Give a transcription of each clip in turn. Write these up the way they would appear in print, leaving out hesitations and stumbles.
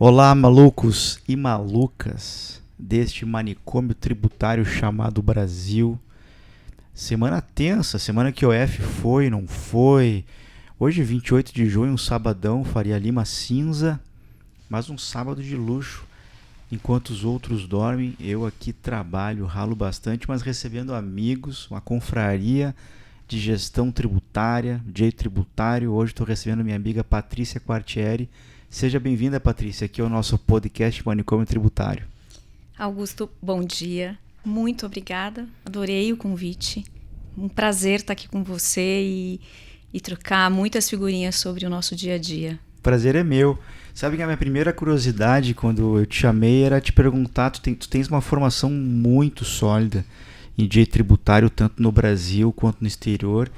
Olá, malucos e malucas deste manicômio tributário chamado Brasil. Semana tensa, semana que o OF foi, não foi. Hoje, 28 de junho, um sabadão, Faria Lima cinza, mas um sábado de luxo. Enquanto os outros dormem, eu aqui trabalho, ralo bastante, mas recebendo amigos, uma confraria de gestão tributária, direito tributário. Hoje estou recebendo minha amiga Patrícia Quartieri. Seja bem-vinda, Patrícia, aqui ao nosso podcast Manicômio Tributário. Augusto, bom dia. Muito obrigada. Adorei o convite. Um prazer estar aqui com você e trocar muitas figurinhas sobre o nosso dia a dia. Prazer é meu. Sabe que a minha primeira curiosidade quando eu te chamei era te perguntar, tu tens uma formação muito sólida em direito tributário, tanto no Brasil quanto no exterior.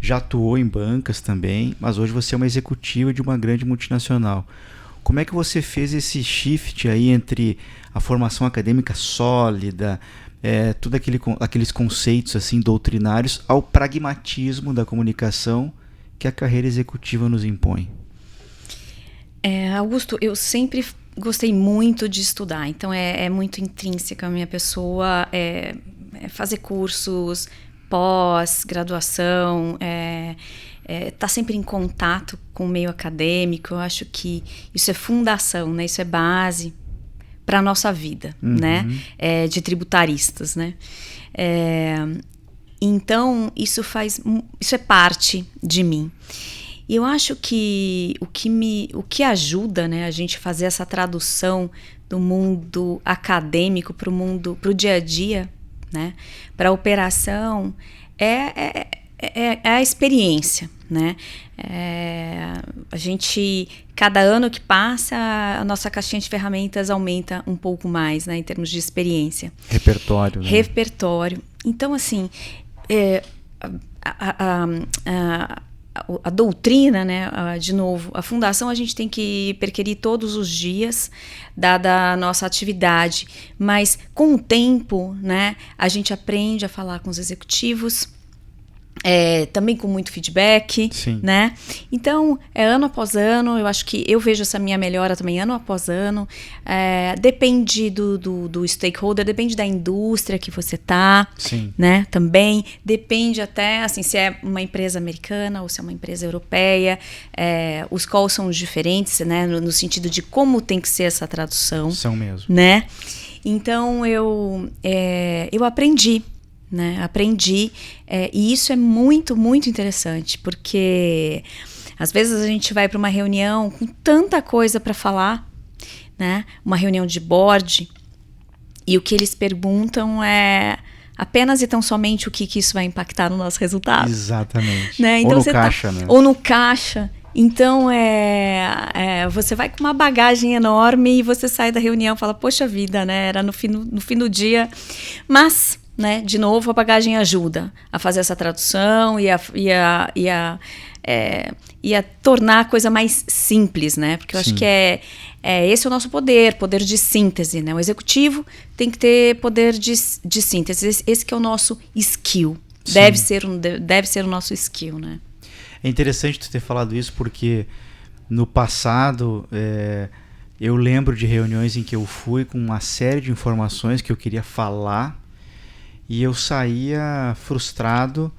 Já atuou em bancas também, mas hoje você é uma executiva de uma grande multinacional. Como é que você fez esse shift aí entre a formação acadêmica sólida, tudo aqueles conceitos assim doutrinários, ao pragmatismo da comunicação que a carreira executiva nos impõe? Augusto, eu sempre gostei muito de estudar, então é muito intrínseca a minha pessoa, fazer cursos, pós-graduação, tá sempre em contato com o meio acadêmico. Eu acho que isso é fundação, né? Isso é base para a nossa vida, né? De tributaristas, né? Então, isso é parte de mim. E eu acho que o que ajuda, né, a gente fazer essa tradução do mundo acadêmico para o dia a dia, né, para a operação, é a experiência, né? A gente, cada ano que passa, a nossa caixinha de ferramentas aumenta um pouco mais, né, em termos de experiência. Repertório, né? Repertório. Então, assim, a doutrina, né, de novo, a fundação a gente tem que perquirir todos os dias, dada a nossa atividade, mas com o tempo, né, a gente aprende a falar com os executivos, também com muito feedback, Sim. Né? Então, ano após ano, eu acho que eu vejo essa minha melhora também ano após ano. Depende do stakeholder, depende da indústria que você tá, Sim. Né? Também depende até, assim, se é uma empresa americana ou se é uma empresa europeia, os calls são diferentes, né? No sentido de como tem que ser essa tradução. São mesmo. Né? Então, eu aprendi. Né? Aprendi, e isso é muito, muito interessante, porque às vezes a gente vai para uma reunião com tanta coisa para falar, né? Uma reunião de board, e o que eles perguntam é apenas e tão somente o que isso vai impactar no nosso resultado. Exatamente. Né? Então, ou no caixa, né? Ou no caixa. Então, você vai com uma bagagem enorme e você sai da reunião e fala, poxa vida, né? Era no fim do dia, mas... Né? De novo, a bagagem ajuda a fazer essa tradução e a tornar a coisa mais simples, né? Porque eu acho que esse é o nosso poder de síntese, né? O executivo tem que ter poder de síntese. Esse que é o nosso skill. Deve ser o nosso skill, né? É interessante tu ter falado isso porque no passado eu lembro de reuniões em que eu fui com uma série de informações que eu queria falar. E eu saía frustrado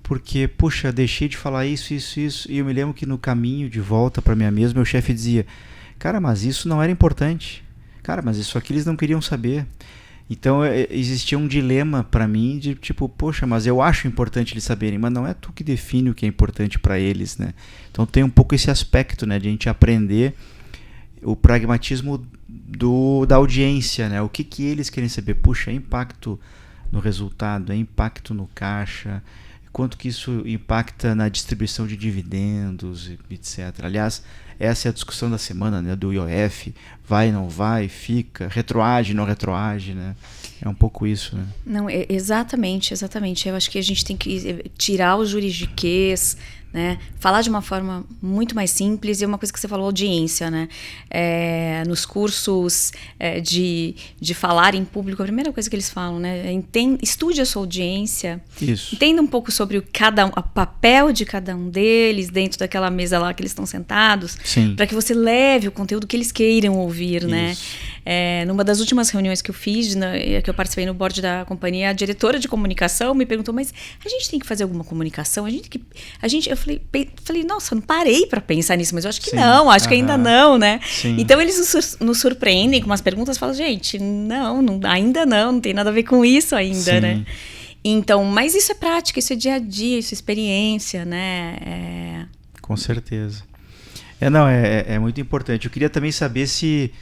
porque, puxa, deixei de falar isso. E eu me lembro que no caminho de volta para minha mesa, meu chefe dizia, cara, mas isso não era importante. Cara, mas isso aqui eles não queriam saber. Então existia um dilema para mim de tipo, poxa, mas eu acho importante eles saberem, mas não é tu que define o que é importante para eles, né? Então tem um pouco esse aspecto, né, de a gente aprender o pragmatismo da audiência, né? O que eles querem saber? Puxa, é impacto no resultado, impacto no caixa, quanto que isso impacta na distribuição de dividendos, etc. Aliás, essa é a discussão da semana, né, do IOF, vai, não vai, fica, retroage, não retroage, né? É um pouco isso, né? Não, exatamente. Eu acho que a gente tem que tirar o juridiquês, né? Falar de uma forma muito mais simples, e uma coisa que você falou, audiência, né? Nos cursos de falar em público, a primeira coisa que eles falam, né? Estude a sua audiência. Isso. Entenda um pouco sobre o papel de cada um deles dentro daquela mesa lá que eles estão sentados, para que você leve o conteúdo que eles queiram ouvir, né? Numa das últimas reuniões que eu fiz, que eu participei no board da companhia, a diretora de comunicação me perguntou, mas a gente tem que fazer alguma comunicação? Eu falei, nossa, eu não parei para pensar nisso, mas eu acho que não, acho que ainda não, né? Sim. Então eles nos surpreendem com umas perguntas, falam, gente, ainda não tem nada a ver com isso ainda, né? Então, mas isso é prática, isso é dia a dia, isso é experiência, né? Com certeza. É muito importante. Eu queria também saber se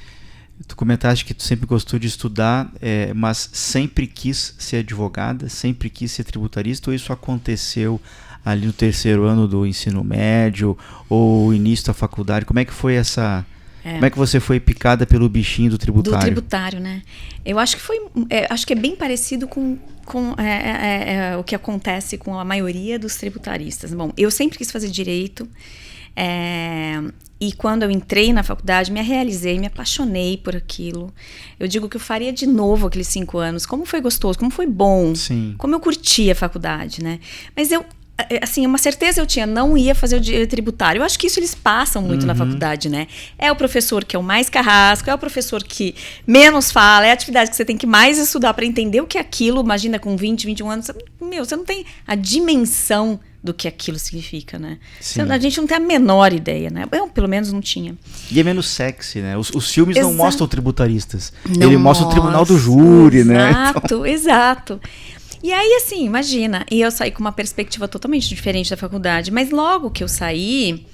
tu comentaste que tu sempre gostou de estudar, mas sempre quis ser advogada, sempre quis ser tributarista, ou isso aconteceu ali no terceiro ano do ensino médio ou início da faculdade? Como é que foi essa... Como é que você foi picada pelo bichinho do tributário? Do tributário, né? Eu acho que acho que é bem parecido com o que acontece com a maioria dos tributaristas. Bom, eu sempre quis fazer direito, e quando eu entrei na faculdade, me realizei, me apaixonei por aquilo. Eu digo que eu faria de novo aqueles 5 anos. Como foi gostoso, como foi bom, Sim. Como eu curti a faculdade, né? Mas assim, uma certeza eu tinha, não ia fazer o direito tributário. Eu acho que isso eles passam muito na faculdade, né? É o professor que é o mais carrasco, é o professor que menos fala, é a atividade que você tem que mais estudar para entender o que é aquilo. Imagina, com 20, 21 anos, você não tem a dimensão do que aquilo significa, né? A gente não tem a menor ideia, né? Eu, pelo menos, não tinha. E é menos sexy, né? Os filmes não mostram tributaristas. Ele mostra o tribunal do júri, exato, né? Então... Exato. E aí, assim, imagina, e eu saí com uma perspectiva totalmente diferente da faculdade, mas logo que eu saí,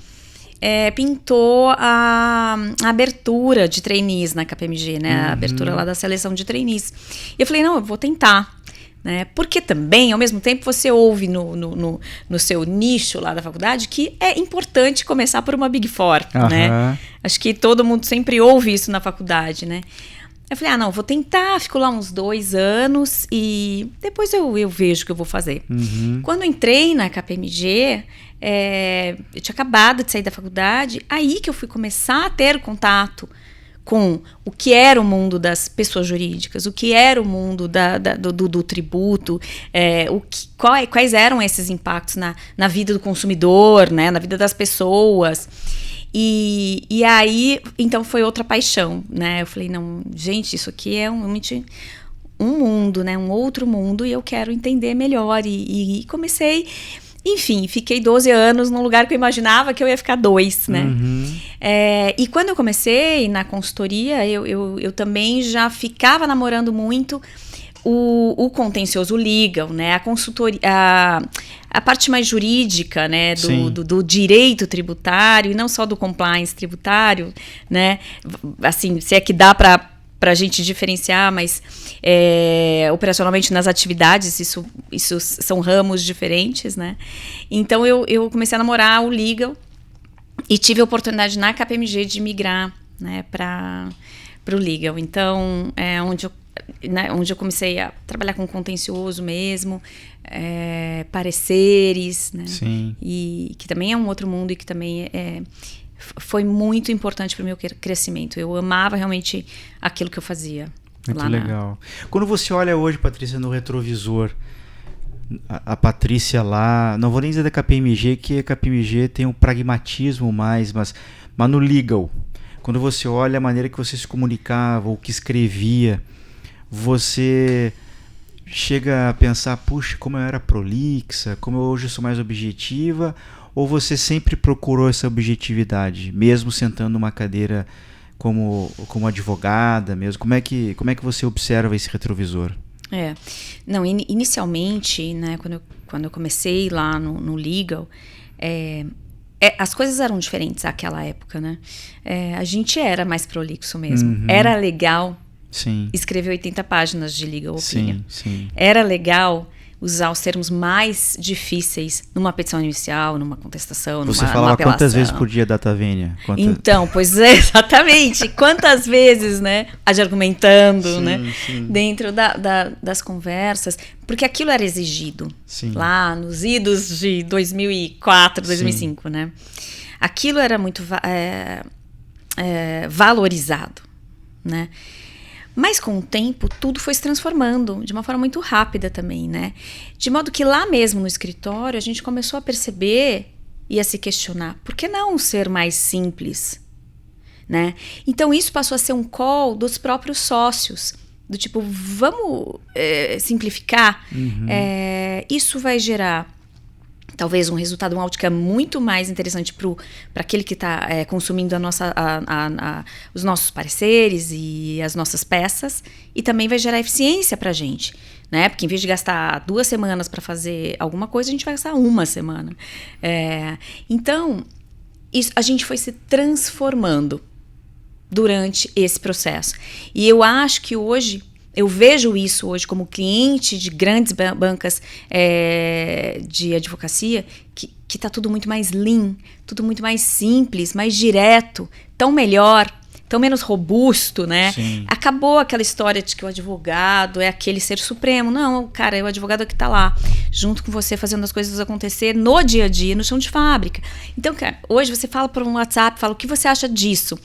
pintou a abertura de trainees na KPMG, né? A abertura lá da seleção de trainees. E eu falei, não, eu vou tentar. Né? Porque também, ao mesmo tempo, você ouve no seu nicho lá da faculdade que é importante começar por uma Big Four, né? Acho que todo mundo sempre ouve isso na faculdade, né? Eu falei, não, vou tentar, fico lá uns 2 anos e depois eu vejo o que eu vou fazer. Quando eu entrei na KPMG, eu tinha acabado de sair da faculdade, aí que eu fui começar a ter contato com o que era o mundo das pessoas jurídicas, o que era o mundo do tributo, quais eram esses impactos na vida do consumidor, né, na vida das pessoas. E aí, então, foi outra paixão, né? Eu falei, não, gente, isso aqui é realmente um mundo, né? Um outro mundo, e eu quero entender melhor. E comecei, enfim, fiquei 12 anos num lugar que eu imaginava que eu ia ficar 2, né? E quando eu comecei na consultoria, eu também já ficava namorando muito o contencioso legal, né? A consultoria, a parte mais jurídica, né? Do direito tributário, e não só do compliance tributário, né? Assim, se é que dá para a gente diferenciar, mas operacionalmente nas atividades, isso são ramos diferentes, né? Então, eu comecei a namorar o legal e tive a oportunidade na KPMG de migrar, né, para o legal. Então, onde eu comecei a trabalhar com contencioso mesmo, pareceres, né? Sim. E que também é um outro mundo e que também foi muito importante para o meu crescimento. Eu amava realmente aquilo que eu fazia. Muito legal. Quando você olha hoje, Patrícia, no retrovisor, a Patrícia lá, não vou nem dizer da KPMG, que a KPMG tem um pragmatismo mais, mas no legal, quando você olha a maneira que você se comunicava, o que escrevia, você chega a pensar, puxa, como eu era prolixa, como eu hoje sou mais objetiva, ou você sempre procurou essa objetividade, mesmo sentando numa cadeira como advogada mesmo? Como é que você observa esse retrovisor? Não, inicialmente, né, quando eu comecei lá no legal, as coisas eram diferentes naquela época, né? A gente era mais prolixo mesmo. Era legal. Sim. Escrever 80 páginas de legal opinion. Sim. Era legal usar os termos mais difíceis numa petição inicial, numa contestação, Você numa falava apelação. quantas vezes por dia Data Vênia? Então, pois é, exatamente. Quantas vezes, né? Argumentando, sim, né? Sim. Dentro das conversas. Porque aquilo era exigido. Sim. Lá nos idos de 2004, 2005, sim. Né? Aquilo era muito valorizado, né? Mas com o tempo, tudo foi se transformando de uma forma muito rápida também, né? De modo que lá mesmo no escritório, a gente começou a perceber e a se questionar, por que não ser mais simples, né? Então isso passou a ser um call dos próprios sócios, do tipo, vamos simplificar? Uhum. Isso vai gerar talvez um resultado, um outcome muito mais interessante para aquele que está consumindo os nossos pareceres e as nossas peças, e também vai gerar eficiência para a gente, né? Porque em vez de gastar 2 semanas para fazer alguma coisa, a gente vai gastar 1 semana. Então, a gente foi se transformando durante esse processo. E eu acho que hoje, eu vejo isso hoje como cliente de grandes bancas de advocacia, que está tudo muito mais lean, tudo muito mais simples, mais direto, tão melhor, tão menos robusto, né? Sim. Acabou aquela história de que o advogado é aquele ser supremo. Não, cara, é o advogado que está lá, junto com você, fazendo as coisas acontecer no dia a dia, no chão de fábrica. Então, cara, hoje você fala por um WhatsApp, fala o que você acha disso.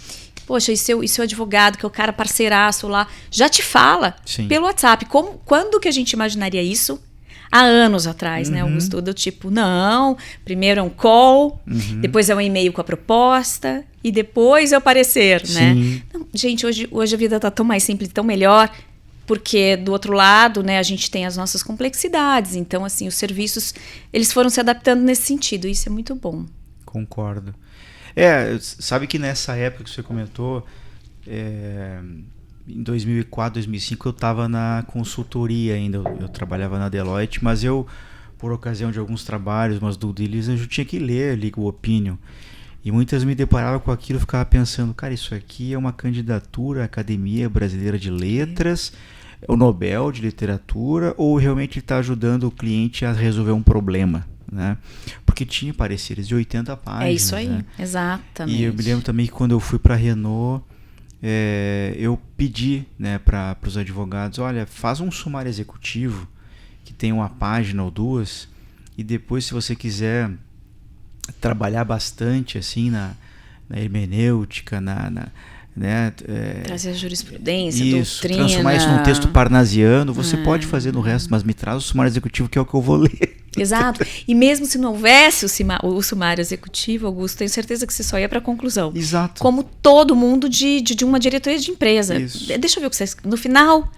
Poxa, e seu advogado, que é o cara parceiraço lá, já te fala Sim. pelo WhatsApp. Quando que a gente imaginaria isso? Há anos atrás, né, Augusto? Do tipo, não, primeiro é um call, depois é um e-mail com a proposta, e depois é o parecer, né? Não, gente, hoje a vida está tão mais simples, tão melhor, porque do outro lado, né, a gente tem as nossas complexidades. Então, assim, os serviços, eles foram se adaptando nesse sentido, e isso é muito bom. Concordo. Sabe que nessa época que você comentou, em 2004, 2005, eu estava na consultoria ainda, eu trabalhava na Deloitte, mas eu, por ocasião de alguns trabalhos, umas due diligence, eu tinha que ler Legal Opinion, e muitas me deparava com aquilo e ficava pensando, cara, isso aqui é uma candidatura à Academia Brasileira de Letras, é o Nobel de Literatura, ou realmente está ajudando o cliente a resolver um problema? Né? Porque tinha pareceres de 80 páginas. É isso aí, né? Exatamente. E eu me lembro também que quando eu fui para a Renault, eu pedi, né, para os advogados, olha, faz um sumário executivo que tem 1 página ou 2, e depois, se você quiser trabalhar bastante assim na hermenêutica, né, trazer a jurisprudência, isso, doutrina. transformar isso num texto parnasiano, você pode fazer no resto, mas me traz o sumário executivo, que é o que eu vou ler. Exato. E mesmo se não houvesse o sumário executivo, Augusto, tenho certeza que você só ia para a conclusão. Exato. Como todo mundo de uma diretoria de empresa. Isso. Deixa eu ver o que vocês... No final,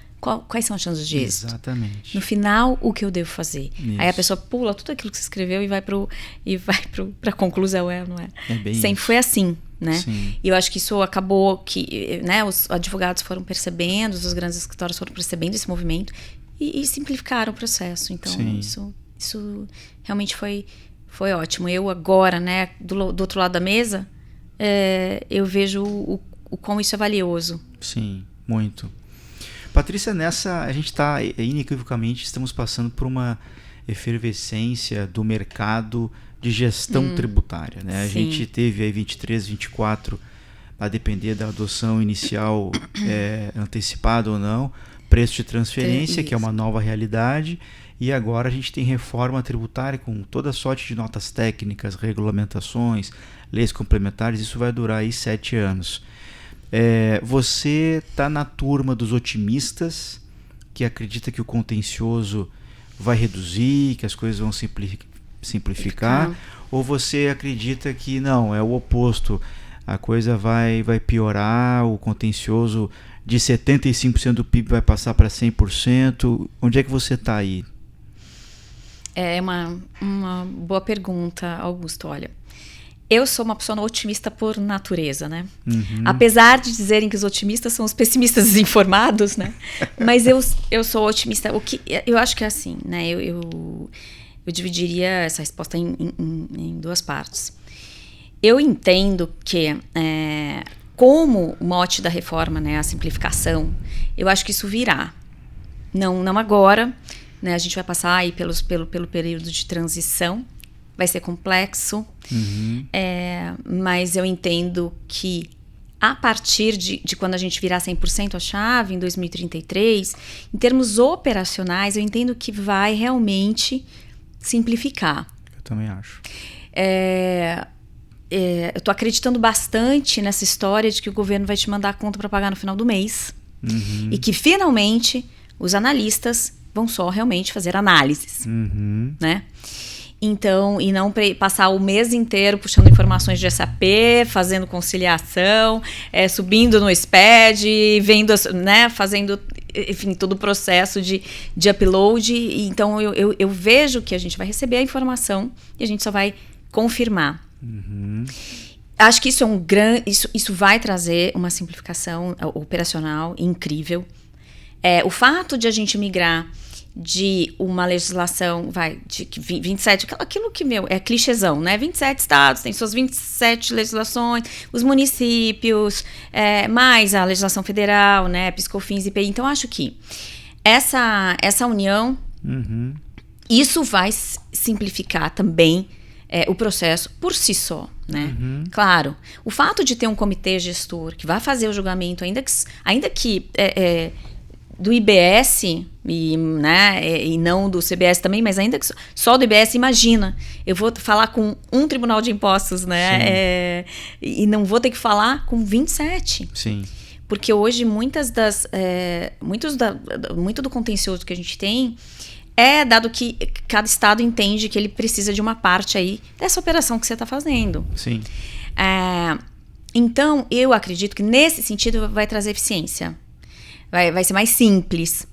quais são as chances de êxito? Exatamente. No final, o que eu devo fazer? Isso. Aí a pessoa pula tudo aquilo que você escreveu e vai para a conclusão, não é? Sempre foi assim, né? Sim. E eu acho que isso acabou que, né, os advogados foram percebendo, os grandes escritórios foram percebendo esse movimento e simplificaram o processo. Então, Sim. Isso realmente foi ótimo. Eu agora, né, do outro lado da mesa, eu vejo o quão isso é valioso. Sim, muito. Patrícia, a gente está, inequivocamente, estamos passando por uma efervescência do mercado de gestão tributária. Né? A gente teve aí 23, 24, a depender da adoção inicial antecipada ou não, preço de transferência, que é uma nova realidade. E agora a gente tem reforma tributária com toda sorte de notas técnicas, regulamentações, leis complementares. Isso vai durar aí 7 anos. Você está na turma dos otimistas, que acredita que o contencioso vai reduzir, que as coisas vão simplificar, ou você acredita que não, é o oposto, a coisa vai piorar, o contencioso de 75% do PIB vai passar para 100%? Onde é que você está aí? É uma boa pergunta, Augusto. Olha, eu sou uma pessoa otimista por natureza, né? Apesar de dizerem que os otimistas são os pessimistas desinformados, né? Mas eu sou otimista. Eu acho que é assim, né? Eu dividiria essa resposta em 2 partes. Eu entendo que, como o mote da reforma, né, a simplificação, eu acho que isso virá. Não agora, né? A gente vai passar aí pelo período de transição. Vai ser complexo, mas eu entendo que a partir de quando a gente virar 100% a chave, em 2033, em termos operacionais, eu entendo que vai realmente simplificar. Eu também acho. Eu estou acreditando bastante nessa história de que o governo vai te mandar a conta para pagar no final do mês. E que, finalmente, os analistas vão só realmente fazer análises, né? Então, e não passar o mês inteiro puxando informações de SAP, fazendo conciliação, subindo no SPED, vendo, né, fazendo, enfim, todo o processo de upload. Então, eu vejo que a gente vai receber a informação e a gente só vai confirmar. Acho que isso isso vai trazer uma simplificação operacional incrível. O fato de a gente migrar de uma legislação, de 27, aquilo que, é clichêzão, né? 27 estados, tem suas 27 legislações, os municípios, mais a legislação federal, né? PiscoFins, IPI. Então, acho que essa união, isso vai simplificar também o processo por si só, né? Claro, o fato de ter um comitê gestor que vai fazer o julgamento, ainda que do IBS e não do CBS também, mas ainda que só do IBS, imagina, eu vou falar com um tribunal de impostos, né? E não vou ter que falar com 27. Sim. Porque hoje muito do contencioso que a gente tem dado que cada estado entende que ele precisa de uma parte aí dessa operação que você está fazendo. Sim. Então, eu acredito que nesse sentido vai trazer eficiência. Vai ser mais simples.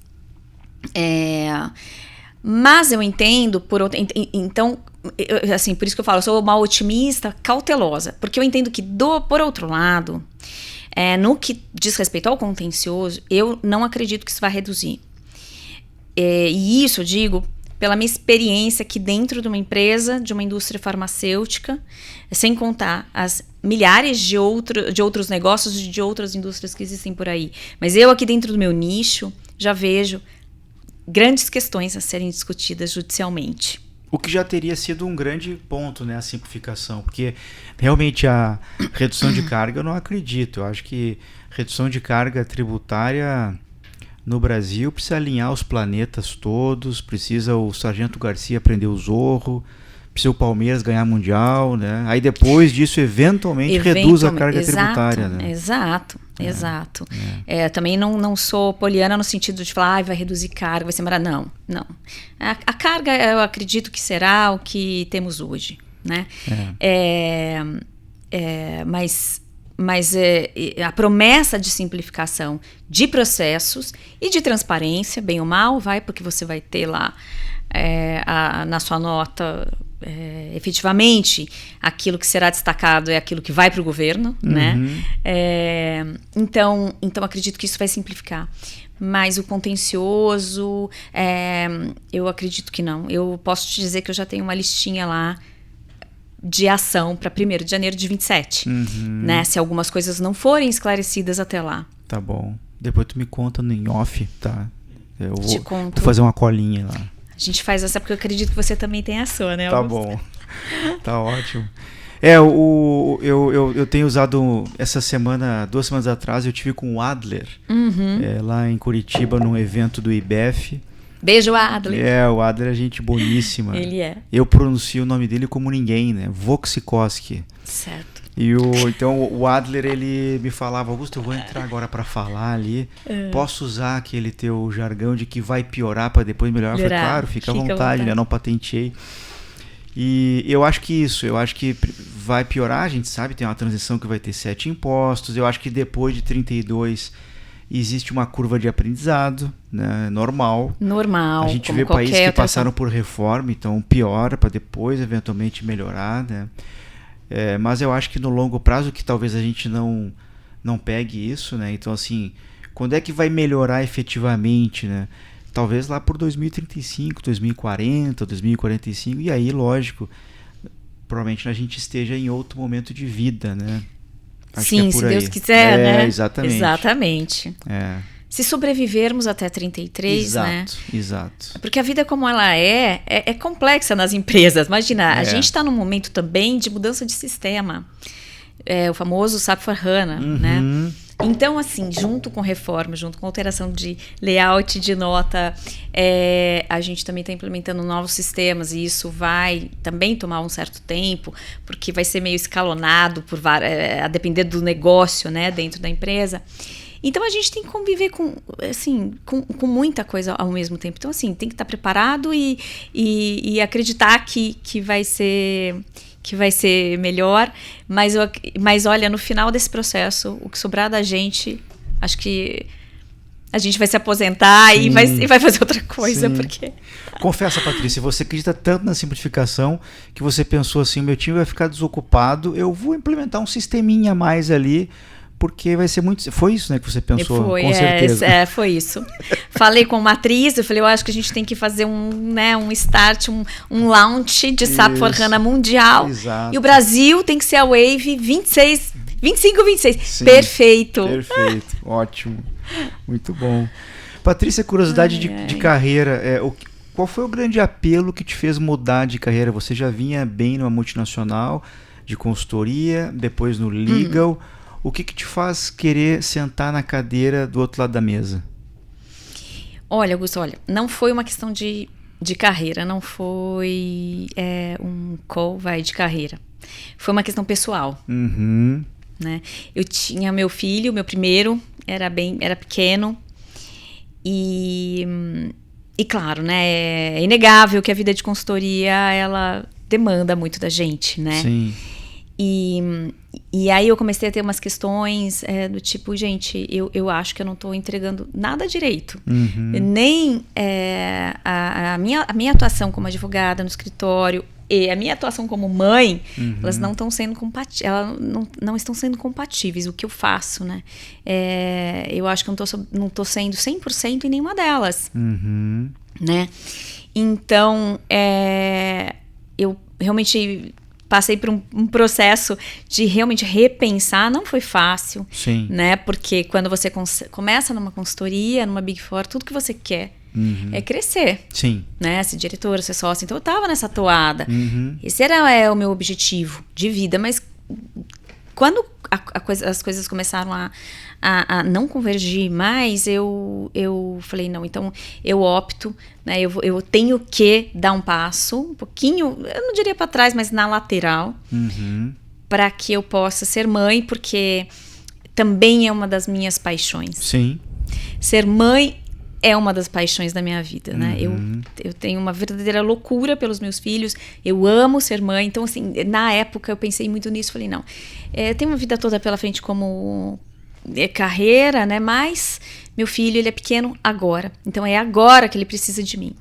Mas eu entendo, então, assim, por isso que eu falo, eu sou uma otimista cautelosa, porque eu entendo que, por outro lado, no que diz respeito ao contencioso, eu não acredito que isso vai reduzir. E isso eu digo pela minha experiência aqui dentro de uma empresa, de uma indústria farmacêutica, sem contar as milhares de outros negócios e de outras indústrias que existem por aí. Mas eu aqui dentro do meu nicho já vejo grandes questões a serem discutidas judicialmente. O que já teria sido um grande ponto, né, a simplificação, porque realmente a redução de carga eu não acredito. Eu acho que redução de carga tributária no Brasil precisa alinhar os planetas todos, precisa o Sargento Garcia aprender o Zorro, precisa o Palmeiras ganhar Mundial, né? Aí depois disso, eventualmente reduz a carga tributária, né? Exato. Também não sou poliana no sentido de falar, vai reduzir carga, vai ser maravilhoso. Não. A carga, eu acredito que será o que temos hoje, né? Mas a promessa de simplificação de processos e de transparência, bem ou mal, porque você vai ter lá na sua nota efetivamente aquilo que será destacado é aquilo que vai para o governo, né? Então acredito que isso vai simplificar. Mas o contencioso, eu acredito que não. Eu posso te dizer que eu já tenho uma listinha lá de ação para 1º de janeiro de 27, né? Se algumas coisas não forem esclarecidas até lá. Tá bom. Depois tu me conta em off, tá? Eu vou fazer uma colinha lá. A gente faz essa porque eu acredito que você também tem a sua, né, Augusto? Tá bom. Tá ótimo. Eu tenho usado essa semana, 2 semanas atrás, eu tive com o Adler, lá em Curitiba, num evento do IBEF. Beijo, Adler. O Adler é gente boníssima. Ele é. Eu pronuncio o nome dele como ninguém, né? Voksikoski. Certo. Então o Adler, ele me falava, Augusto, eu vou entrar agora para falar ali. Posso usar aquele teu jargão de que vai piorar para depois melhorar? Eu falei, claro, fica à vontade, né? Não patenteei. E eu acho que vai piorar, a gente sabe, tem uma transição que vai ter 7 impostos. Eu acho que depois de 32 existe uma curva de aprendizado, né? Normal. A gente vê países que passaram por reforma, então piora para depois eventualmente melhorar, né? Mas eu acho que no longo prazo que talvez a gente não pegue isso, né? Então assim, quando é que vai melhorar efetivamente, né? Talvez lá por 2035, 2040, 2045, e aí, lógico, provavelmente a gente esteja em outro momento de vida, né? Sim, se Deus quiser, né? Exatamente. se sobrevivermos até 33, né? Exato. Porque a vida como ela é complexa nas empresas. Imagina, a gente está num momento também de mudança de sistema. O famoso SAP S/4HANA, né? Então, assim, junto com reforma, junto com alteração de layout de nota, a gente também está implementando novos sistemas e isso vai também tomar um certo tempo, porque vai ser meio escalonado a depender do negócio, né, dentro da empresa. Então, a gente tem que conviver com muita coisa ao mesmo tempo. Então, assim, tem que estar preparado e acreditar que vai ser melhor. Mas, olha, no final desse processo, o que sobrar da gente, acho que a gente vai se aposentar e vai fazer outra coisa. Porque... Confessa, Patrícia, você acredita tanto na simplificação que você pensou assim, meu time vai ficar desocupado, eu vou implementar um sisteminha a mais ali, porque vai ser muito... Foi isso, né, que você pensou? Com certeza. Foi isso. Falei com uma atriz, eu acho que a gente tem que fazer um start, um launch de SAP S/4HANA mundial. Exato. E o Brasil tem que ser a Wave 25, 26. Sim, Perfeito. Ótimo. Muito bom. Patrícia, curiosidade de carreira. Qual foi o grande apelo que te fez mudar de carreira? Você já vinha bem numa multinacional de consultoria, depois no legal... O que te faz querer sentar na cadeira do outro lado da mesa? Olha, Augusto, não foi uma questão de carreira, não foi um call de carreira. Foi uma questão pessoal. Né? Eu tinha meu filho, meu primeiro, era pequeno. E claro, né, é inegável que a vida de consultoria, ela demanda muito da gente, né? Sim. E aí eu comecei a ter umas questões do tipo, gente, eu acho que eu não estou entregando nada direito. Nem a minha atuação como advogada no escritório e a minha atuação como mãe, elas não estão sendo não estão sendo compatíveis, o que eu faço, né? Eu acho que eu não estou sendo 100% em nenhuma delas. Né? Então, eu realmente... Passei por um processo de realmente repensar, não foi fácil. Sim. Né? Porque quando você começa numa consultoria, numa Big Four, tudo que você quer é crescer. Sim. Né? Ser diretora, ser sócia. Então eu estava nessa toada. Esse era o meu objetivo de vida. Mas quando as coisas começaram a não convergir mais, eu falei, não, então eu opto, né, eu tenho que dar um passo, um pouquinho, eu não diria para trás, mas na lateral, para que eu possa ser mãe, porque também é uma das minhas paixões. Sim. Ser mãe é uma das paixões da minha vida, né? Eu tenho uma verdadeira loucura pelos meus filhos, eu amo ser mãe, então assim, na época eu pensei muito nisso, falei, não, eu tenho uma vida toda pela frente como carreira, né? Mas meu filho, ele é pequeno agora, então é agora que ele precisa de mim.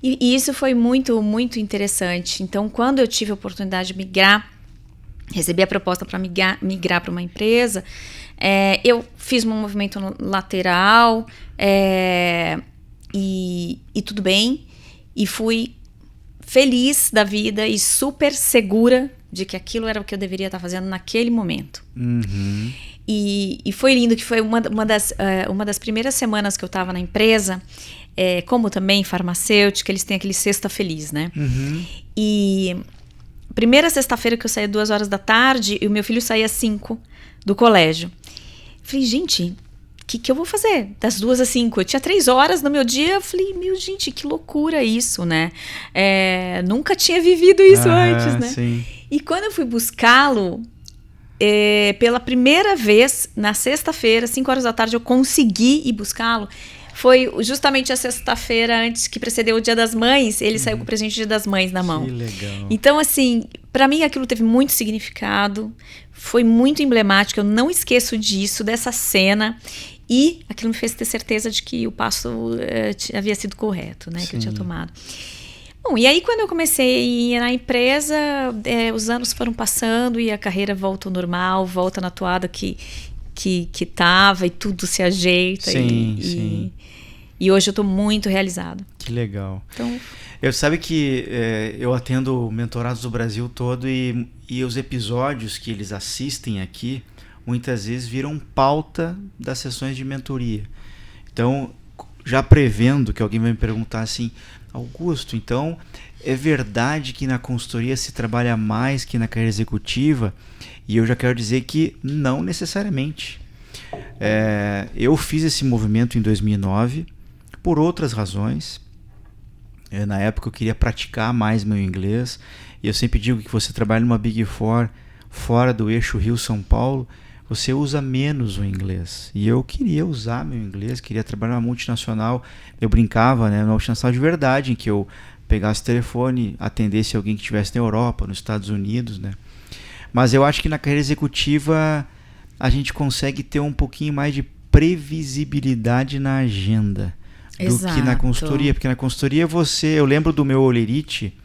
E isso foi muito, muito interessante. Então, quando eu tive a oportunidade de migrar, recebi a proposta para migrar para uma empresa, eu fiz um movimento lateral e tudo bem, e fui feliz da vida e super segura de que aquilo era o que eu deveria estar fazendo naquele momento. E foi lindo, que foi uma das primeiras semanas que eu estava na empresa, como também farmacêutica, eles têm aquele sexta feliz, né? E primeira sexta-feira que eu saía 2 horas da tarde e o meu filho saía às 5 do colégio. Falei, gente, o que eu vou fazer das 2 às 5? Eu tinha 3 horas no meu dia. Eu falei, gente, que loucura isso, né? Nunca tinha vivido isso antes, né? Sim. E quando eu fui buscá-lo, pela primeira vez, na sexta-feira, 5 horas da tarde, eu consegui ir buscá-lo. Foi justamente a sexta-feira antes que precedeu o Dia das Mães, ele saiu com o presente do Dia das Mães na mão. Que legal. Então, assim, para mim aquilo teve muito significado, foi muito emblemático, eu não esqueço disso, dessa cena, e aquilo me fez ter certeza de que o passo havia sido correto, né, que eu tinha tomado. Bom, e aí quando eu comecei a ir na empresa, os anos foram passando e a carreira volta ao normal, volta na toada que tava e tudo se ajeita. Sim. E hoje eu estou muito realizada. Que legal. Então, eu sabe que eu atendo mentorados do Brasil todo e os episódios que eles assistem aqui muitas vezes viram pauta das sessões de mentoria. Então, já prevendo que alguém vai me perguntar assim, Augusto, então é verdade que na consultoria se trabalha mais que na carreira executiva? E eu já quero dizer que não necessariamente. Eu fiz esse movimento em 2009 por outras razões. Na época eu queria praticar mais meu inglês. E eu sempre digo que você trabalha numa Big Four fora do eixo Rio-São Paulo, você usa menos o inglês. E eu queria usar meu inglês, queria trabalhar numa multinacional. Eu brincava, né, numa multinacional de verdade, em que eu pegasse o telefone, atendesse alguém que estivesse na Europa, nos Estados Unidos, né? Mas eu acho que na carreira executiva a gente consegue ter um pouquinho mais de previsibilidade na agenda do que na consultoria. Porque na consultoria eu lembro do meu Olerite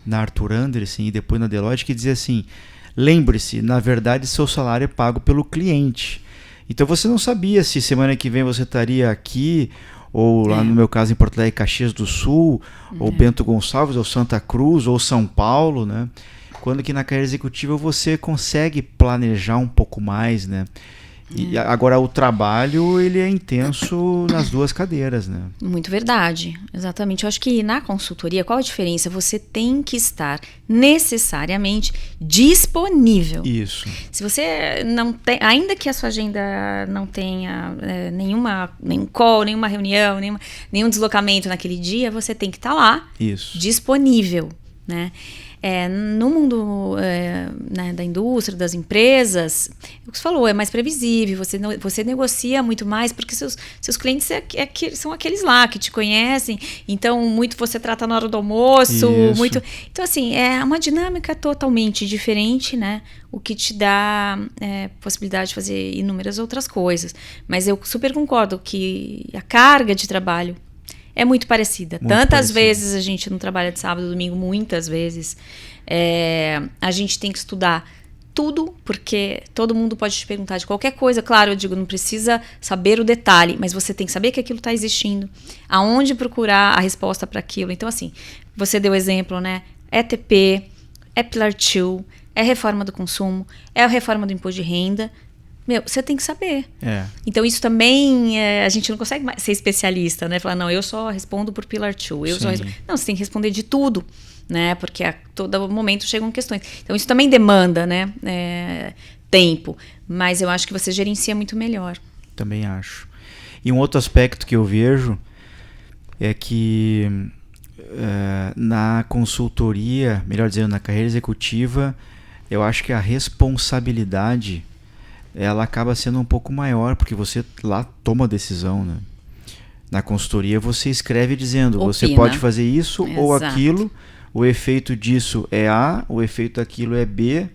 na Arthur Andersen e depois na Deloitte, que dizia assim, lembre-se, na verdade seu salário é pago pelo cliente. Então você não sabia se semana que vem você estaria aqui, ou lá no meu caso em Porto Alegre, Caxias do Sul, ou Bento Gonçalves, ou Santa Cruz, ou São Paulo, né? Quando que na carreira executiva você consegue planejar um pouco mais, né? E agora o trabalho, ele é intenso nas duas cadeiras, né? Muito verdade, exatamente. Eu acho que na consultoria, qual a diferença? Você tem que estar necessariamente disponível. Isso. Se você não tem, ainda que a sua agenda não tenha nenhum call, nenhuma reunião, nenhum deslocamento naquele dia, você tem que estar lá, disponível, né? No mundo né, da indústria, das empresas, o que você falou, é mais previsível, você negocia muito mais, porque seus clientes são aqueles lá que te conhecem, então muito você trata na hora do almoço, muito. Então, assim, é uma dinâmica totalmente diferente, né? O que te dá possibilidade de fazer inúmeras outras coisas. Mas eu super concordo que a carga de trabalho é muito parecida. Tantas vezes a gente não trabalha de sábado e domingo, muitas vezes. A gente tem que estudar tudo, porque todo mundo pode te perguntar de qualquer coisa. Claro, eu digo, não precisa saber o detalhe, mas você tem que saber que aquilo está existindo. Aonde procurar a resposta para aquilo. Então, assim, você deu exemplo, né? É TP, é Pillar 2, é reforma do consumo, é a reforma do imposto de renda. Você tem que saber. Então, isso também, a gente não consegue mais ser especialista, né? Falar, não, eu só respondo por Pillar 2. Não, você tem que responder de tudo, né? Porque a todo momento chegam questões. Então, isso também demanda, né? Tempo. Mas eu acho que você gerencia muito melhor. Também acho. E um outro aspecto que eu vejo é que na consultoria, melhor dizendo, na carreira executiva, eu acho que a responsabilidade ela acaba sendo um pouco maior, porque você lá toma a decisão, né? Na consultoria você escreve dizendo, você pode fazer isso ou aquilo, o efeito disso é A, o efeito daquilo é B,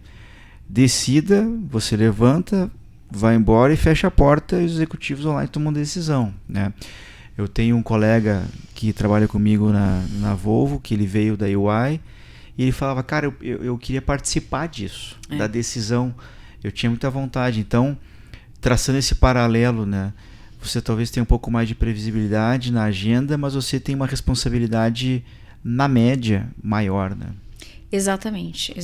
decida, você levanta, vai embora e fecha a porta e os executivos online tomam decisão, né? Eu tenho um colega que trabalha comigo na Volvo, que ele veio da UI, e ele falava, cara, eu queria participar disso, da decisão. Eu tinha muita vontade. Então, traçando esse paralelo, né? Você talvez tenha um pouco mais de previsibilidade na agenda, mas você tem uma responsabilidade na média maior, né? Exatamente.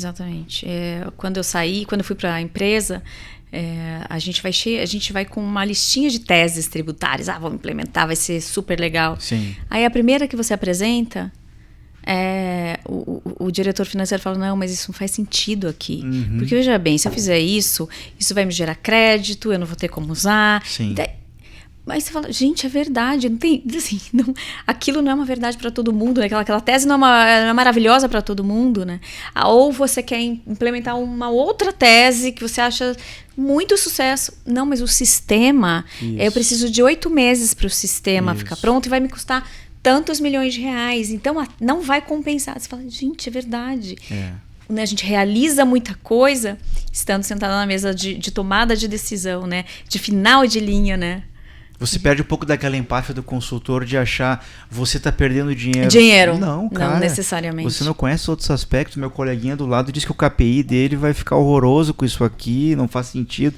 Quando eu fui para a empresa, a gente vai com uma listinha de teses tributárias. Vamos implementar, vai ser super legal. Sim. Aí a primeira que você apresenta, o diretor financeiro fala, não, mas isso não faz sentido aqui. Porque, veja bem, se eu fizer isso vai me gerar crédito, eu não vou ter como usar. Sim. Mas você fala, gente, é verdade, não tem, assim, aquilo não é uma verdade para todo mundo, né? Aquela tese não é maravilhosa para todo mundo, né? Ou você quer implementar uma outra tese que você acha muito sucesso. Não, mas o sistema, eu preciso de 8 meses para o sistema ficar pronto e vai me custar tantos milhões de reais, então não vai compensar. Você fala, gente, é verdade. A gente realiza muita coisa estando sentado na mesa de tomada de decisão, né? De final de linha, né? Você perde um pouco daquela empáfia do consultor de achar você está perdendo dinheiro. Não, cara. Não necessariamente. Você não conhece outros aspectos. Meu coleguinha do lado diz que o KPI dele vai ficar horroroso com isso aqui, não faz sentido.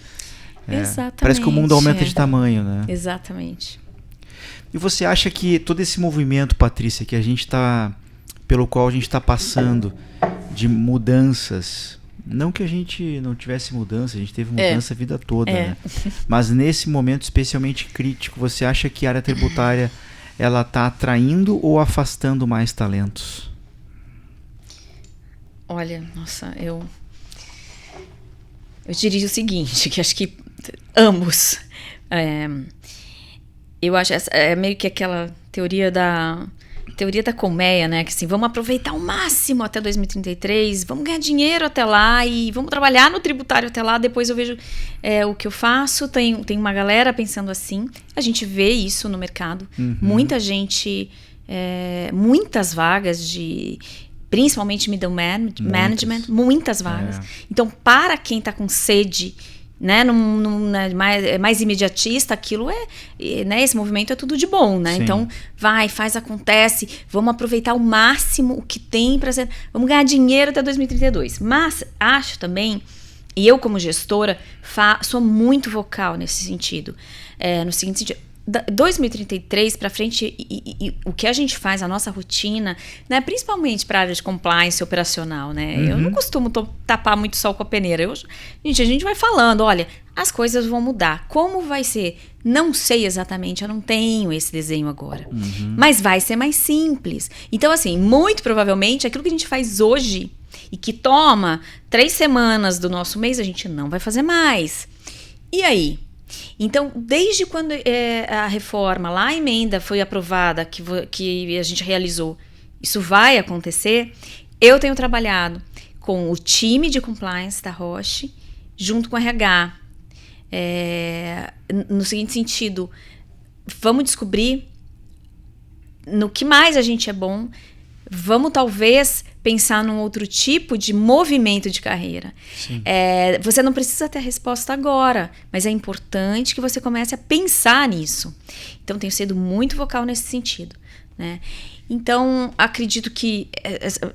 Exatamente. Parece que o mundo aumenta de tamanho, né? Exatamente. E você acha que todo esse movimento, Patrícia, pelo qual a gente está passando de mudanças Não que a gente não tivesse mudança, a gente teve mudança a vida toda, né? Mas nesse momento especialmente crítico, você acha que a área tributária ela está atraindo ou afastando mais talentos? Olha, nossa, eu diria o seguinte, que acho que ambos. Eu acho é meio que aquela teoria da colmeia, né? Que assim, vamos aproveitar ao máximo até 2033, vamos ganhar dinheiro até lá e vamos trabalhar no tributário até lá, depois eu vejo o que eu faço. Tem uma galera pensando assim, a gente vê isso no mercado. Muita gente, muitas vagas de... Principalmente middle management, muitas vagas. Então, para quem está com sede, né, mais imediatista, aquilo né, esse movimento é tudo de bom, né? Sim. Então, acontece, vamos aproveitar ao máximo o que tem para ser, vamos ganhar dinheiro até 2032. Mas acho também, e eu como gestora sou muito vocal nesse sentido, no seguinte sentido. 2033 para frente, e o que a gente faz, a nossa rotina, né, principalmente para a área de compliance operacional, né? Eu não costumo tapar muito sol com a peneira. A gente vai falando, olha, as coisas vão mudar. Como vai ser? Não sei exatamente, eu não tenho esse desenho agora. Mas vai ser mais simples. Então, assim, muito provavelmente, aquilo que a gente faz hoje e que toma 3 semanas do nosso mês, a gente não vai fazer mais. E aí? Então, desde quando a reforma, lá a emenda foi aprovada, que a gente realizou, isso vai acontecer, eu tenho trabalhado com o time de compliance da Roche, junto com o RH, no seguinte sentido, vamos descobrir no que mais a gente é bom, vamos talvez pensar num outro tipo de movimento de carreira. Você não precisa ter a resposta agora, mas é importante que você comece a pensar nisso. Então, tenho sido muito vocal nesse sentido, né? Então, acredito que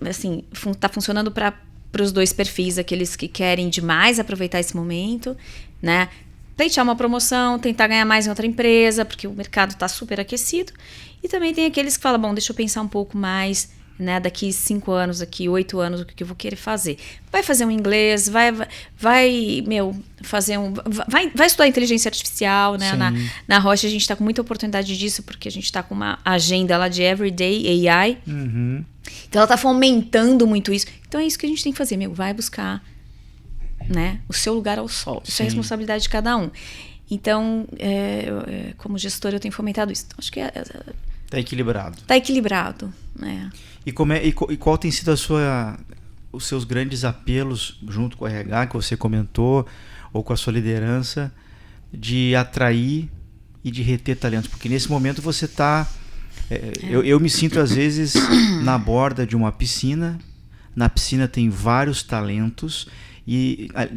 assim, está funcionando para os dois perfis, aqueles que querem demais aproveitar esse momento, né? Pleitear uma promoção, tentar ganhar mais em outra empresa, porque o mercado está super aquecido. E também tem aqueles que falam, bom, deixa eu pensar um pouco mais, né, daqui 5 anos, daqui 8 anos, o que eu vou querer fazer. Vai fazer um inglês, vai estudar inteligência artificial, né? Na Roche a gente está com muita oportunidade disso, porque a gente está com uma agenda lá de Everyday AI. Então ela está fomentando muito isso. Então é isso que a gente tem que fazer, vai buscar, né, o seu lugar ao sol. Isso é a responsabilidade de cada um. Então, como gestora, eu tenho fomentado isso. Então, acho que está equilibrado. Está equilibrado, né? E qual tem sido os seus grandes apelos, junto com o RH, que você comentou, ou com a sua liderança, de atrair e de reter talentos? Porque nesse momento você está... Eu me sinto, às vezes, na borda de uma piscina. Na piscina tem vários talentos.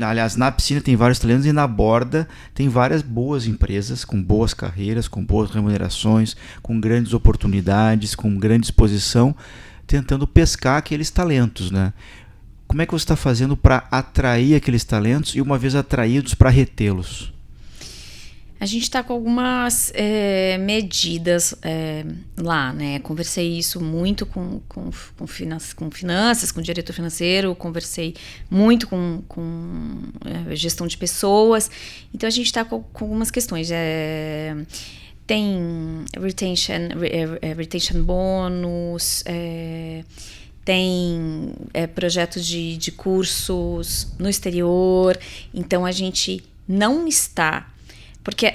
Aliás, na piscina tem vários talentos e na borda tem várias boas empresas com boas carreiras, com boas remunerações, com grandes oportunidades, com grande exposição, tentando pescar aqueles talentos, né? Como é que você está fazendo para atrair aqueles talentos e, uma vez atraídos, para retê-los? A gente está com algumas medidas lá, né? Conversei isso muito com finanças, com o diretor financeiro, conversei muito com gestão de pessoas. Então, a gente está com algumas questões. Tem retention bônus, tem projetos de cursos no exterior. Então, a gente não está... Porque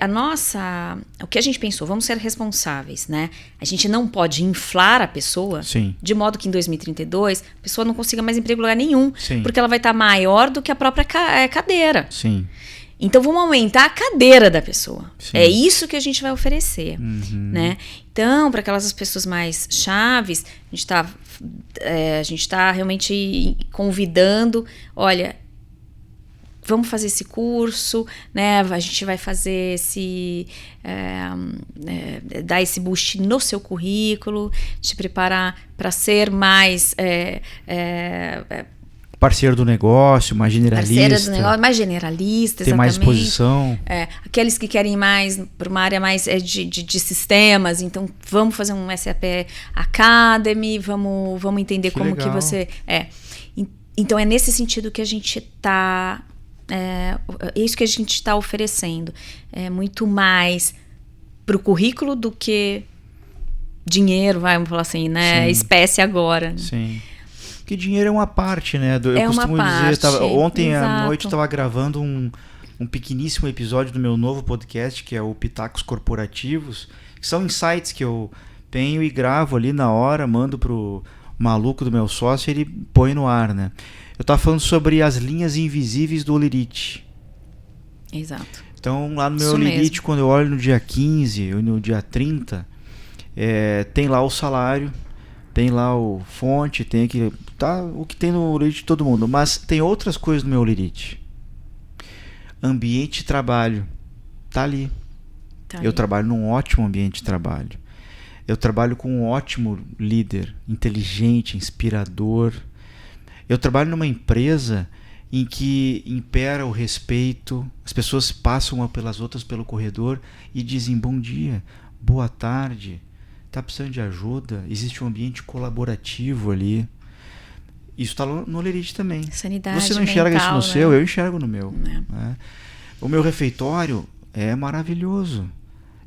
o que a gente pensou, vamos ser responsáveis, né? A gente não pode inflar a pessoa, Sim. De modo que em 2032 a pessoa não consiga mais emprego em lugar nenhum, Sim. Porque ela vai estar maior do que a própria cadeira. Sim. Então vamos aumentar a cadeira da pessoa. Sim. É isso que a gente vai oferecer, né? Então, para aquelas pessoas mais chaves, a gente tá realmente convidando, olha, vamos fazer esse curso, né? A gente vai fazer dar esse boost no seu currículo, te preparar para ser mais parceiro do negócio, mais generalista. Parceira do negócio, mais generalista, tem mais exposição. Aqueles que querem mais para uma área mais de sistemas, então vamos fazer um SAP Academy, vamos entender como legal. que você... Então é nesse sentido que a gente está... É isso que a gente está oferecendo. É muito mais para o currículo do que dinheiro, vamos falar assim, né? Sim. Espécie agora. Sim. Porque dinheiro é uma parte, né? É uma parte. Ontem à Exato. noite eu estava gravando um pequeníssimo episódio do meu novo podcast, que é o Pitacos Corporativos, que são insights que eu tenho e gravo ali na hora, mando pro maluco do meu sócio e ele põe no ar, né? Eu estava falando sobre as linhas invisíveis do Olerite. Exato. Então, lá no meu Isso Olerite, mesmo. quando eu olho no dia 15 ou no dia 30, tem lá o salário, tem lá o fonte, tem aqui, tá, o que tem no Olerite de todo mundo. Mas tem outras coisas no meu Olerite. Ambiente de trabalho. Tá ali. Eu trabalho num ótimo ambiente de trabalho. Eu trabalho com um ótimo líder, inteligente, inspirador. Eu trabalho numa empresa em que impera o respeito, as pessoas passam uma pelas outras pelo corredor e dizem bom dia, boa tarde, está precisando de ajuda, existe um ambiente colaborativo ali. Isso está no Olerite também. Sanidade Você não enxerga mental, isso no seu, eu enxergo no meu. É. Né? O meu refeitório é maravilhoso.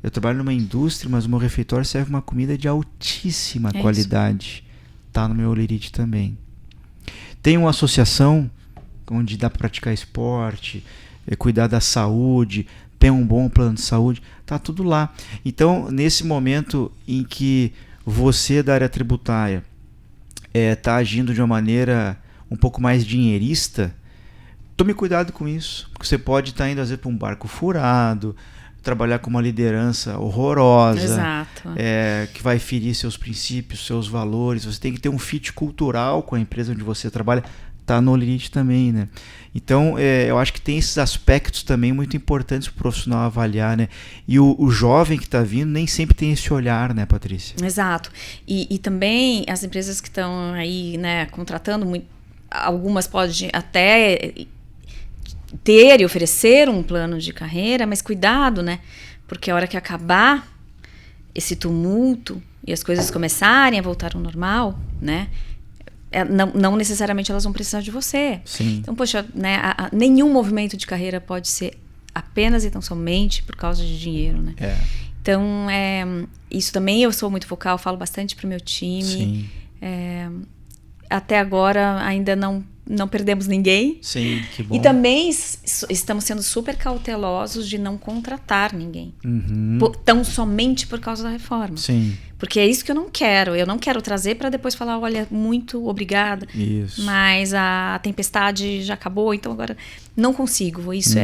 Eu trabalho numa indústria, mas o meu refeitório serve uma comida de altíssima qualidade. Está no meu Olerite também. Tem uma associação onde dá para praticar esporte, cuidar da saúde, tem um bom plano de saúde, tá tudo lá. Então, nesse momento em que você da área tributária tá agindo de uma maneira um pouco mais dinheirista, tome cuidado com isso, porque você pode estar indo às vezes para um barco furado, trabalhar com uma liderança horrorosa. Exato. Que vai ferir seus princípios, seus valores. Você tem que ter um fit cultural com a empresa onde você trabalha. Está no Olerite também, né? Então, eu acho que tem esses aspectos também muito importantes para o profissional avaliar, né? E o jovem que está vindo nem sempre tem esse olhar, né, Patrícia? Exato. E também as empresas que estão aí, né, contratando, algumas podem até ter e oferecer um plano de carreira, mas cuidado, né? Porque a hora que acabar esse tumulto e as coisas começarem a voltar ao normal, né? Não necessariamente elas vão precisar de você. Sim. Então, poxa, né, nenhum movimento de carreira pode ser apenas e tão somente por causa de dinheiro, né? Então, isso também eu sou muito focal, falo bastante pro meu time. Sim. Até agora ainda não perdemos ninguém. Sim, que bom. E também estamos sendo super cautelosos de não contratar ninguém. Tão somente por causa da reforma. Sim. Porque é isso que eu não quero. Eu não quero trazer para depois falar, olha, muito obrigada. Isso. Mas a tempestade já acabou, então agora não consigo. Isso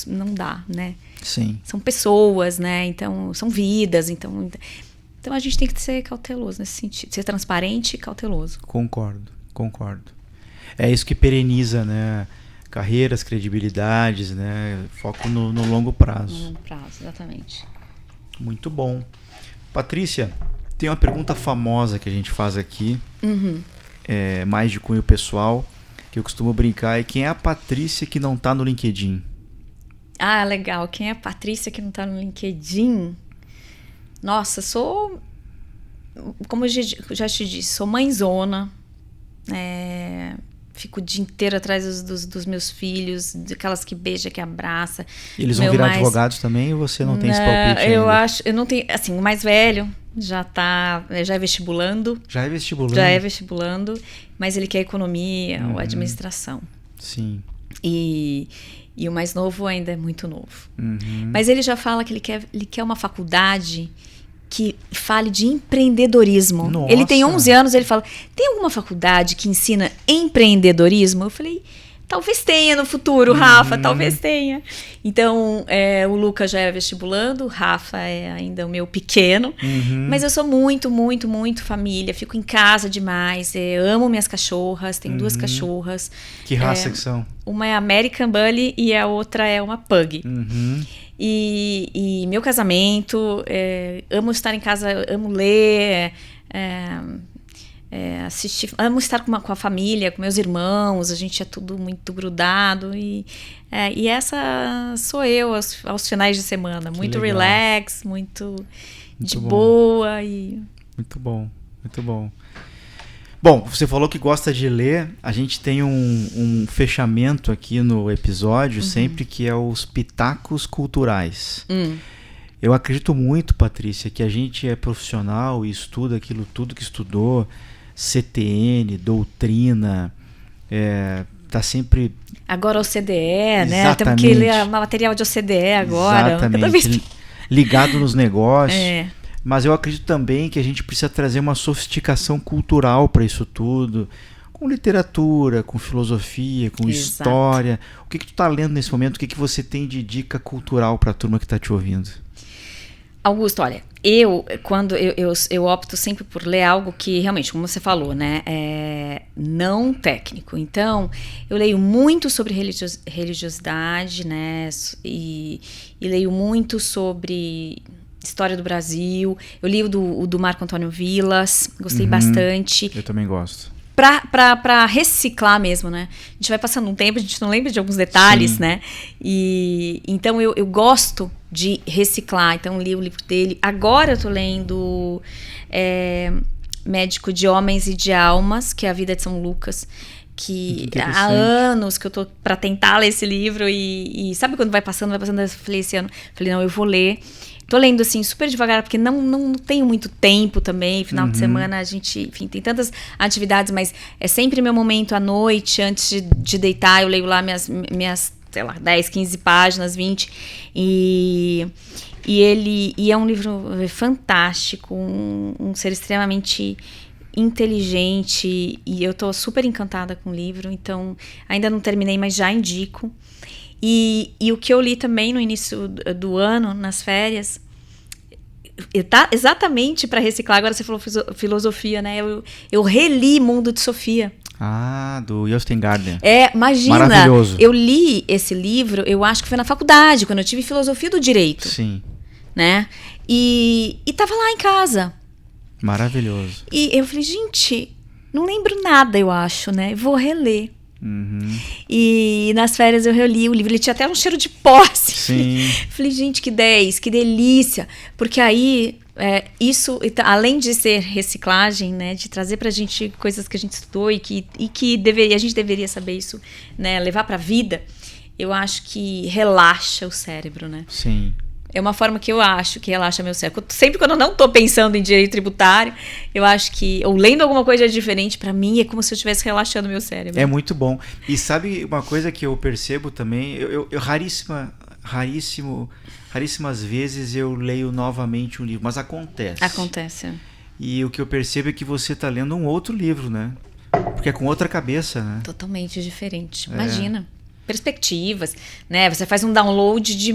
não dá, né? Sim. São pessoas, né? Então, são vidas. Então a gente tem que ser cauteloso nesse sentido. Ser transparente e cauteloso. Concordo. É isso que pereniza, né? Carreiras, credibilidades, né? Foco no longo prazo. No longo prazo, exatamente. Muito bom. Patrícia, tem uma pergunta famosa que a gente faz aqui, mais de cunho pessoal, que eu costumo brincar, é quem é a Patrícia que não está no LinkedIn? Ah, legal. Quem é a Patrícia que não está no LinkedIn? Nossa, sou, como eu já te disse, sou mãezona, fico o dia inteiro atrás dos meus filhos, daquelas que beija, que abraça. Eles vão virar advogados também ou você não tem esse palpite ainda? Eu não tenho, assim, o mais velho já é vestibulando. Já é vestibulando? Já é vestibulando, mas ele quer economia ou administração. Sim. E o mais novo ainda é muito novo. Mas ele já fala que ele quer uma faculdade que fale de empreendedorismo. Nossa. Ele tem 11 anos, ele fala, tem alguma faculdade que ensina empreendedorismo? Eu falei, talvez tenha no futuro, Rafa, talvez tenha. Então, o Lucas já é vestibulando, o Rafa é ainda o meu pequeno, mas eu sou muito, muito, muito família, fico em casa demais, amo minhas cachorras, tenho 2 cachorras. Que raça que são? Uma é American Bully e a outra é uma Pug. E meu casamento, amo estar em casa, amo ler, assistir, amo estar com a família, com meus irmãos, a gente é tudo muito grudado e essa sou eu aos finais de semana, muito relax, muito de boa. Muito bom, muito bom. Bom, você falou que gosta de ler. A gente tem um fechamento aqui no episódio, sempre que é os pitacos culturais. Eu acredito muito, Patrícia, que a gente é profissional e estuda aquilo tudo que estudou, CTN, doutrina, tá sempre... Agora OCDE, né? Temos que ler material de OCDE agora. Exatamente. Ligado nos negócios. Mas eu acredito também que a gente precisa trazer uma sofisticação cultural para isso tudo, com literatura, com filosofia, com história. O que tu tá lendo nesse momento? O que você tem de dica cultural para a turma que está te ouvindo? Augusto, olha, quando eu opto sempre por ler algo que realmente, como você falou, né, é não técnico. Então, eu leio muito sobre religiosidade, né, e leio muito sobre história do Brasil. Eu li o do Marco Antônio Vilas, gostei bastante. Eu também gosto. Pra reciclar mesmo, né? A gente vai passando um tempo, a gente não lembra de alguns detalhes, né? E então eu gosto de reciclar. Então li o livro dele. Agora eu tô lendo Médico de Homens e de Almas, que é a vida de São Lucas. Que há anos que eu tô pra tentar ler esse livro e sabe quando vai passando, eu falei esse ano, não, eu vou ler. Tô lendo assim super devagar, porque não tenho muito tempo também. Final de semana a gente, enfim, tem tantas atividades, mas é sempre meu momento à noite, antes de deitar, eu leio lá minhas, sei lá, 10, 15 páginas, 20. E é um livro fantástico, um ser extremamente inteligente, e eu tô super encantada com o livro, então ainda não terminei, mas já indico. E o que eu li também no início do ano, nas férias, exatamente para reciclar. Agora você falou filosofia, né? Eu reli Mundo de Sofia. Do Jostein Gaarder. Imagina, maravilhoso. Eu li esse livro, eu acho que foi na faculdade, quando eu tive filosofia do direito. Sim. Né? E tava lá em casa. Maravilhoso. E eu falei, gente, não lembro nada, eu acho, né? Vou reler. E nas férias eu reli o livro, ele tinha até um cheiro de posse. Sim. Falei, gente, que delícia. Porque aí, isso, além de ser reciclagem, né, de trazer pra gente coisas que a gente estudou e que a gente deveria saber isso, né, levar pra vida, eu acho que relaxa o cérebro, né? Sim. É uma forma que eu acho que relaxa meu cérebro. Sempre quando eu não estou pensando em direito tributário, eu acho que, ou lendo alguma coisa diferente, para mim é como se eu estivesse relaxando meu cérebro. É muito bom. E sabe uma coisa que eu percebo também? Eu raríssimas vezes eu leio novamente um livro, mas acontece. Acontece. E o que eu percebo é que você está lendo um outro livro, né? Porque é com outra cabeça, né? Totalmente diferente. Imagina. Perspectivas, né? Você faz um download de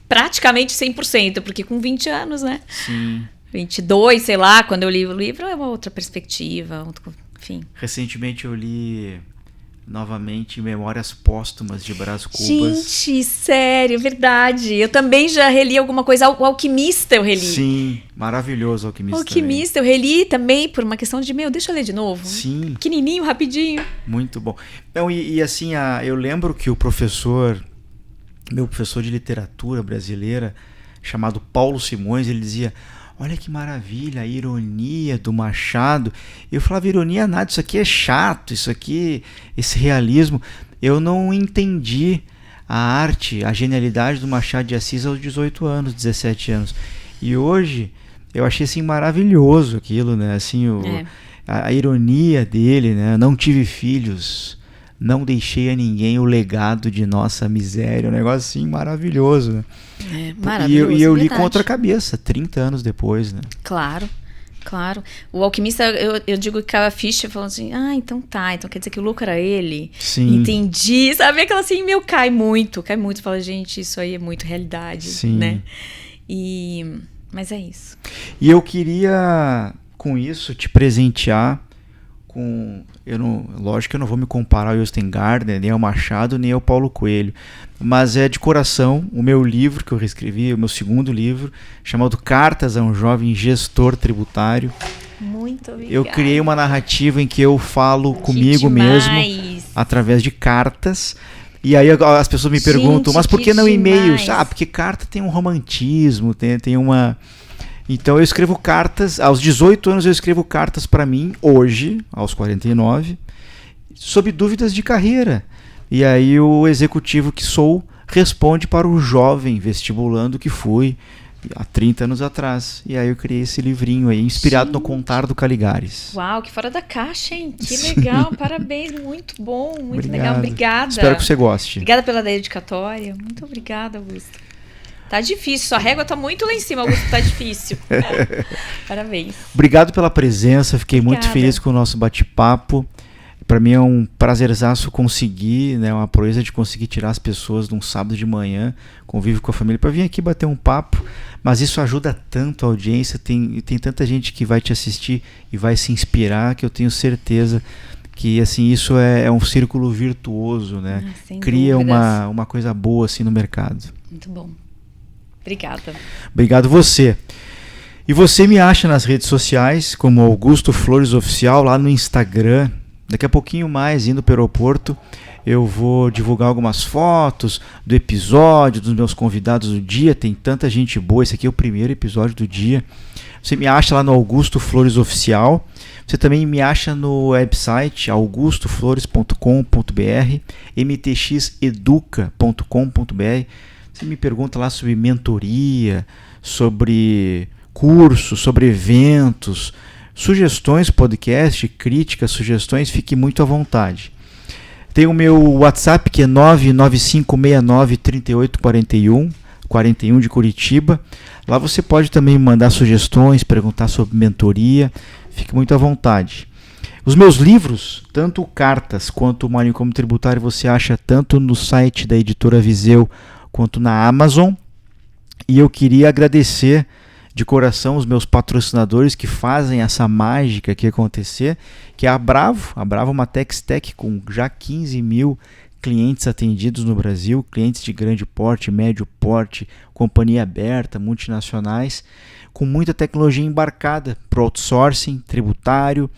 praticamente 100%, porque com 20 anos, né? Sim. 22, sei lá, quando eu li o livro, é uma outra perspectiva, enfim. Recentemente eu li novamente Memórias Póstumas de Brás Cubas. Gente, sério, verdade. Eu também já reli alguma coisa. O Alquimista eu reli. Sim, maravilhoso o Alquimista. O Alquimista eu reli também por uma questão de, deixa eu ler de novo. Sim. Pequenininho, rapidinho. Muito bom. Então, e assim, eu lembro que meu professor de literatura brasileira, chamado Paulo Simões, ele dizia: olha que maravilha, a ironia do Machado. Eu falava, ironia nada, isso aqui é chato, esse realismo. Eu não entendi a arte, a genialidade do Machado de Assis aos 18 anos, 17 anos. E hoje, eu achei assim maravilhoso aquilo, né? Assim, a ironia dele, né? Não tive filhos, não deixei a ninguém o legado de nossa miséria. Um negócio assim maravilhoso, né? Maravilhoso. E eu li com outra cabeça, 30 anos depois, né? Claro. O Alquimista, eu digo que caiu a ficha falando assim, então tá, então quer dizer que o louco era ele. Sim. Entendi, sabe? Aquela assim, cai muito. Fala, gente, isso aí é muito realidade, sim, né? Mas é isso. E eu queria, com isso, te presentear com... lógico que eu não vou me comparar ao Jostein Gaarder, nem ao Machado, nem ao Paulo Coelho, mas é de coração o meu livro que eu reescrevi, o meu segundo livro, chamado Cartas a um Jovem Gestor Tributário. Muito obrigada. Eu criei uma narrativa em que eu falo comigo mesmo, através de cartas. E aí as pessoas me perguntam, mas por que não e-mails? Porque carta tem um romantismo, tem uma... Então eu escrevo cartas, aos 18 anos eu escrevo cartas para mim, hoje, aos 49, sob dúvidas de carreira. E aí o executivo que sou responde para o jovem vestibulando que fui há 30 anos atrás. E aí eu criei esse livrinho aí, inspirado no Contar do Caligares. Uau, que fora da caixa, hein? Que legal, parabéns, muito bom, muito legal, obrigada. Espero que você goste. Obrigada pela dedicatória, muito obrigada, Augusto. Tá difícil, sua régua tá muito lá em cima, Augusto, tá difícil. Parabéns. Obrigado pela presença, fiquei muito feliz com o nosso bate-papo. Para mim é um prazerzaço conseguir, né, uma proeza de conseguir tirar as pessoas de um sábado de manhã, convívio com a família, para vir aqui bater um papo, mas isso ajuda tanto a audiência, tem tanta gente que vai te assistir e vai se inspirar, que eu tenho certeza que assim, isso é um círculo virtuoso, né? Cria uma coisa boa assim no mercado. Muito bom. Obrigada. Obrigado você. E você me acha nas redes sociais como Augusto Flores Oficial, lá no Instagram. Daqui a pouquinho mais, indo para o aeroporto, eu vou divulgar algumas fotos do episódio, dos meus convidados do dia. Tem tanta gente boa, esse aqui é o primeiro episódio do dia. Você me acha lá no Augusto Flores Oficial. Você também me acha no website augustoflores.com.br, mtxeduca.com.br. Você me pergunta lá sobre mentoria, sobre cursos, sobre eventos, sugestões, podcast, críticas, sugestões, fique muito à vontade. Tem o meu WhatsApp que é 995693841, 41 de Curitiba. Lá você pode também me mandar sugestões, perguntar sobre mentoria, fique muito à vontade. Os meus livros, tanto Cartas quanto o Manicômio Tributário, você acha tanto no site da editora Viseu quanto na Amazon. E eu queria agradecer de coração os meus patrocinadores que fazem essa mágica aqui acontecer, que é a Bravo Matex Tech, com já 15 mil clientes atendidos no Brasil, clientes de grande porte, médio porte, companhia aberta, multinacionais, com muita tecnologia embarcada para outsourcing, tributário,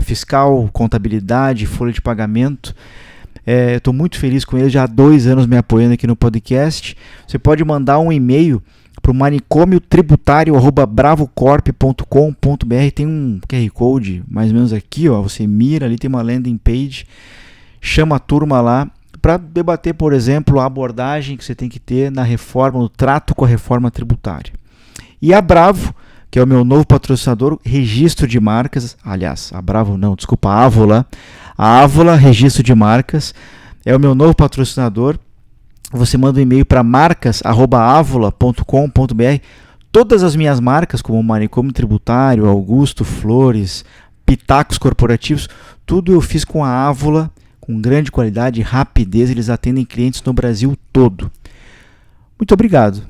fiscal, contabilidade, folha de pagamento. Estou muito feliz com eles, já há 2 anos me apoiando aqui no podcast. Você pode mandar um e-mail para o manicômio-tributario@bravocorp.com.br. Tem um QR Code mais ou menos aqui, ó, você mira ali, tem uma landing page, chama a turma lá para debater, por exemplo, a abordagem que você tem que ter na reforma, no trato com a reforma tributária. E a Bravo, que é o meu novo patrocinador, registro de marcas, aliás, a Bravo não, desculpa, a Avola. A Avola, registro de marcas, é o meu novo patrocinador. Você manda um e-mail para marcas@avola.com.br. Todas as minhas marcas, como Manicômio Tributário, Augusto Flores, Pitacos Corporativos, tudo eu fiz com a Avola, com grande qualidade e rapidez. Eles atendem clientes no Brasil todo. Muito obrigado.